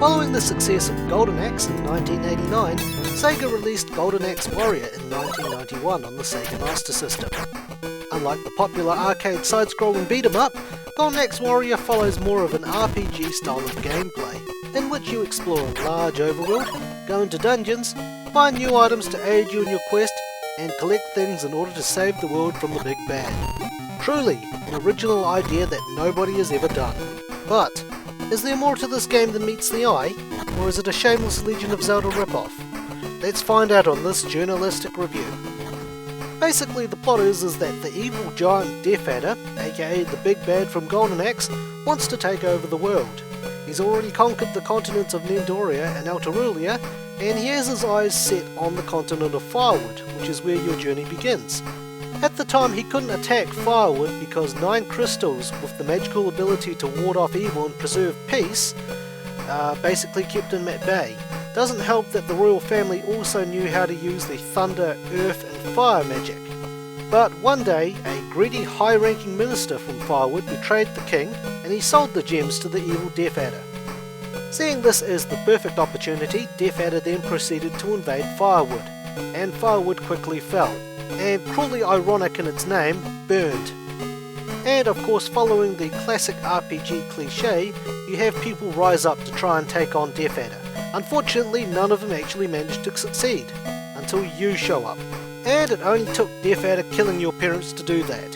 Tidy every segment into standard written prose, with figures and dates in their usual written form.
Following the success of Golden Axe in 1989, Sega released Golden Axe Warrior in 1991 on the Sega Master System. Unlike the popular arcade side-scrolling beat-em-up, Golden Axe Warrior follows more of an RPG style of gameplay, in which you explore a large overworld, go into dungeons, find new items to aid you in your quest, and collect things in order to save the world from the big bad. Truly, an original idea that nobody has ever done. But, is there more to this game than meets the eye, or is it a shameless Legend of Zelda ripoff? Let's find out on this journalistic review. Basically, the plot is that the evil giant Death Adder, aka the big bad from Golden Axe, wants to take over the world. He's already conquered the continents of Nendoria and Altarulia, and he has his eyes set on the continent of Firewood, which is where your journey begins. At the time, he couldn't attack Firewood because 9 crystals with the magical ability to ward off evil and preserve peace basically kept him at bay. Doesn't help that the royal family also knew how to use the thunder, earth and fire magic. But one day, a greedy high-ranking minister from Firewood betrayed the king, and he sold the gems to the evil Death Adder. Seeing this as the perfect opportunity, Death Adder then proceeded to invade Firewood, and Firewood quickly fell, and cruelly ironic in its name, burned. And of course, following the classic RPG cliche, you have people rise up to try and take on Death Adder. Unfortunately, none of them actually managed to succeed, until you show up, and it only took Death Adder killing your parents to do that.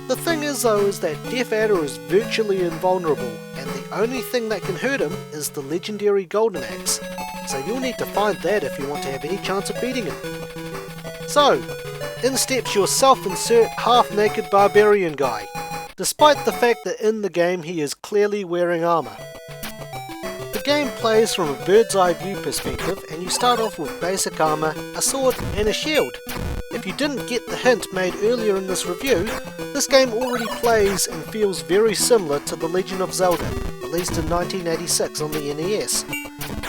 The thing is though, is that Death Adder is virtually invulnerable, and the only thing that can hurt him is the legendary Golden Axe, so you'll need to find that if you want to have any chance of beating him. So, in steps your self-insert half-naked barbarian guy, despite the fact that in the game he is clearly wearing armour. The game plays from a bird's eye view perspective, and you start off with basic armour, a sword and a shield. If you didn't get the hint made earlier in this review, this game already plays and feels very similar to The Legend of Zelda, released in 1986 on the NES.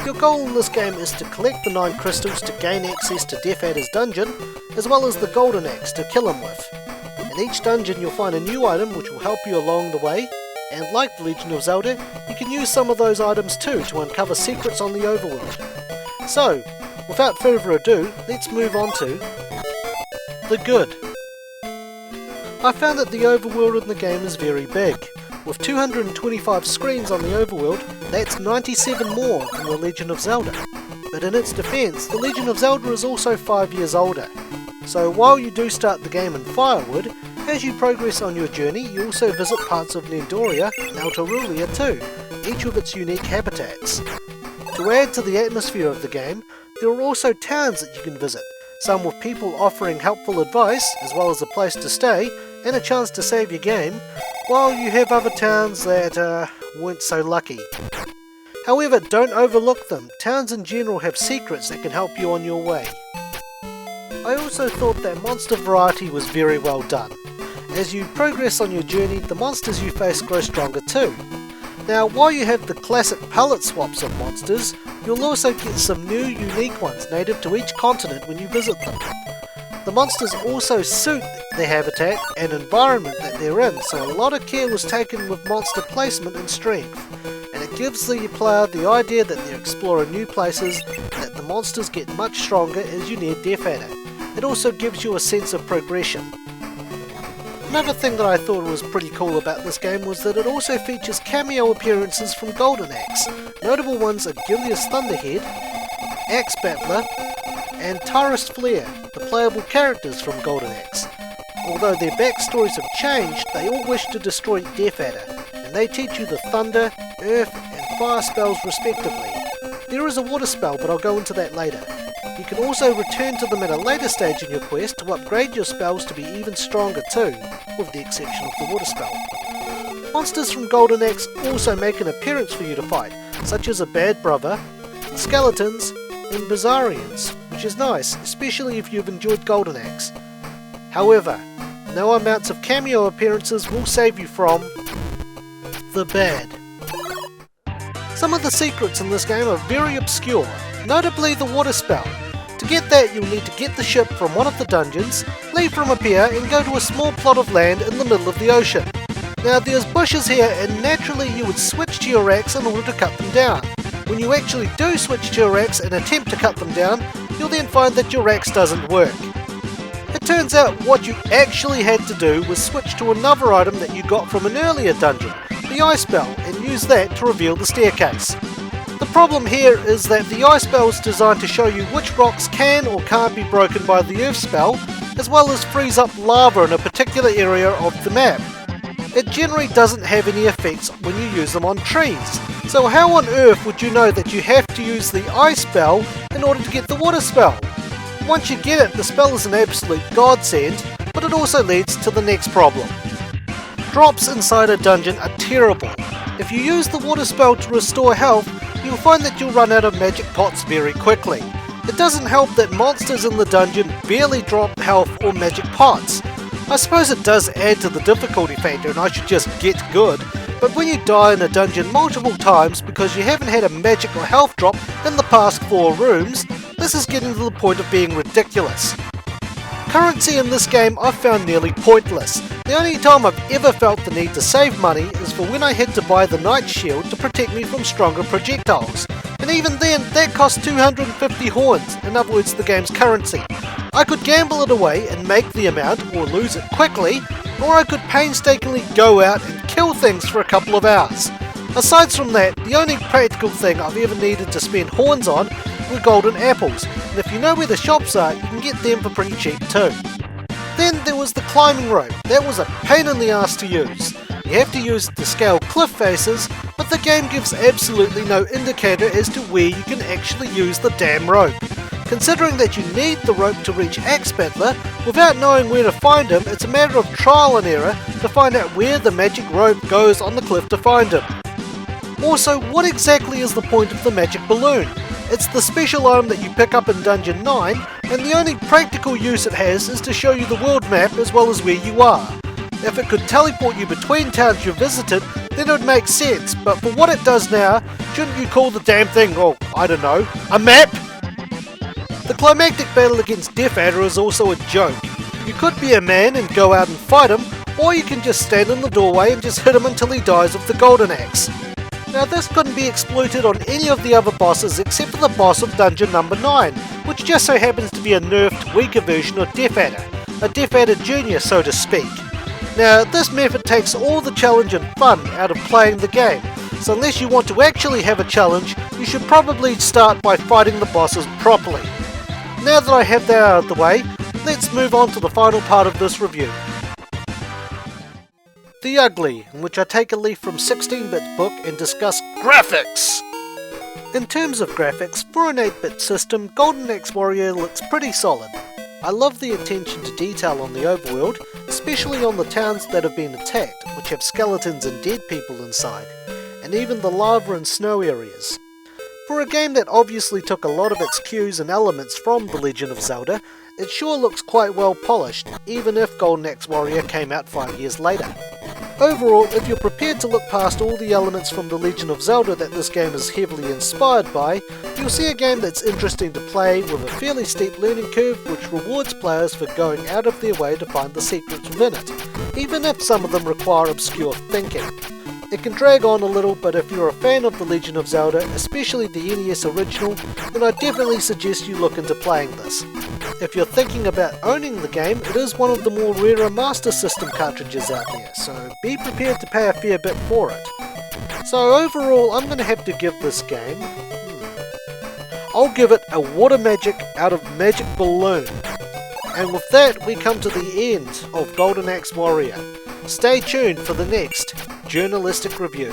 Your goal in this game is to collect the 9 crystals to gain access to Death Adder's dungeon, as well as the Golden Axe to kill him with. In each dungeon you'll find a new item which will help you along the way, and like The Legend of Zelda, you can use some of those items too to uncover secrets on the overworld. So, without further ado, let's move on to the good. I found that the overworld in the game is very big. With 225 screens on the overworld, that's 97 more than The Legend of Zelda. But in its defense, The Legend of Zelda is also 5 years older. So while you do start the game in Firewood, as you progress on your journey, you also visit parts of Nendoria and Altarulia too, each with its unique habitats. To add to the atmosphere of the game, there are also towns that you can visit, some with people offering helpful advice, as well as a place to stay, and a chance to save your game, while you have other towns that weren't so lucky. However, don't overlook them. Towns in general have secrets that can help you on your way. I also thought that monster variety was very well done. As you progress on your journey, the monsters you face grow stronger too. Now, while you have the classic palette swaps of monsters, you'll also get some new unique ones native to each continent when you visit them. The monsters also suit their habitat and environment that they're in, so a lot of care was taken with monster placement and strength, and it gives the player the idea that they're exploring new places, that the monsters get much stronger as you near Death Adder. It also gives you a sense of progression. Another thing that I thought was pretty cool about this game was that it also features cameo appearances from Golden Axe. Notable ones are Gilius Thunderhead, Axe Battler, and Tyrus Flare, the playable characters from Golden Axe. Although their backstories have changed, they all wish to destroy Death Adder, and they teach you the thunder, earth, and fire spells respectively. There is a water spell, but I'll go into that later. You can also return to them at a later stage in your quest to upgrade your spells to be even stronger too, with the exception of the water spell. Monsters from Golden Axe also make an appearance for you to fight, such as a bad brother, skeletons, and Bizarrians, which is nice, especially if you've enjoyed Golden Axe. However, no amounts of cameo appearances will save you from the bad. Some of the secrets in this game are very obscure, notably the water spell. To get that, you'll need to get the ship from one of the dungeons, leave from a pier, and go to a small plot of land in the middle of the ocean. Now there's bushes here, and naturally you would switch to your axe in order to cut them down. When you actually do switch to your axe and attempt to cut them down, you'll then find that your axe doesn't work. It turns out what you actually had to do was switch to another item that you got from an earlier dungeon, the Ice Bell, and use that to reveal the staircase. The problem here is that the Ice Bell is designed to show you which rocks can or can't be broken by the Earth spell, as well as freeze up lava in a particular area of the map. It generally doesn't have any effects when you use them on trees, so how on earth would you know that you have to use the Ice Spell in order to get the Water Spell? Once you get it, the spell is an absolute godsend, but it also leads to the next problem. Drops inside a dungeon are terrible. If you use the Water Spell to restore health, you'll find that you'll run out of magic pots very quickly. It doesn't help that monsters in the dungeon barely drop health or magic pots. I suppose it does add to the difficulty factor and I should just get good, but when you die in a dungeon multiple times because you haven't had a magic or health drop in the past 4 rooms, this is getting to the point of being ridiculous. Currency in this game I've found nearly pointless. The only time I've ever felt the need to save money is for when I had to buy the Knight Shield to protect me from stronger projectiles. And even then, that cost 250 horns, in other words the game's currency. I could gamble it away and make the amount, or lose it quickly, or I could painstakingly go out and kill things for a couple of hours. Aside from that, the only practical thing I've ever needed to spend horns on were golden apples, and if you know where the shops are, you can get them for pretty cheap too. Then there was the climbing rope. That was a pain in the ass to use. You have to use it to scale cliff faces, but the game gives absolutely no indicator as to where you can actually use the damn rope. Considering that you need the rope to reach Axe Battler, without knowing where to find him, it's a matter of trial and error to find out where the magic rope goes on the cliff to find him. Also, what exactly is the point of the magic balloon? It's the special item that you pick up in Dungeon 9, and the only practical use it has is to show you the world map as well as where you are. If it could teleport you between towns you visited, then it would make sense, but for what it does now, shouldn't you call the damn thing, I don't know, a map? The climactic battle against Death Adder is also a joke. You could be a man and go out and fight him, or you can just stand in the doorway and just hit him until he dies with the golden axe. Now this couldn't be exploited on any of the other bosses except for the boss of dungeon number 9, which just so happens to be a nerfed, weaker version of Death Adder, a Death Adder Jr. so to speak. Now this method takes all the challenge and fun out of playing the game, so unless you want to actually have a challenge, you should probably start by fighting the bosses properly. Now that I have that out of the way, let's move on to the final part of this review. The Ugly, in which I take a leaf from 16-Bit's book and discuss graphics! In terms of graphics, for an 8-bit system, Golden Axe Warrior looks pretty solid. I love the attention to detail on the overworld, especially on the towns that have been attacked, which have skeletons and dead people inside, and even the lava and snow areas. For a game that obviously took a lot of its cues and elements from The Legend of Zelda, it sure looks quite well polished, even if Golden Axe Warrior came out 5 years later. Overall, if you're prepared to look past all the elements from The Legend of Zelda that this game is heavily inspired by, you'll see a game that's interesting to play with a fairly steep learning curve which rewards players for going out of their way to find the secrets within it, even if some of them require obscure thinking. It can drag on a little, but if you're a fan of The Legend of Zelda, especially the NES original, then I definitely suggest you look into playing this. If you're thinking about owning the game, it is one of the more rarer Master System cartridges out there, so be prepared to pay a fair bit for it. So overall, I'm going to have to give this game... I'll give it a water magic out of Magic Balloon. And with that, we come to the end of Golden Axe Warrior. Stay tuned for the next journalistic review.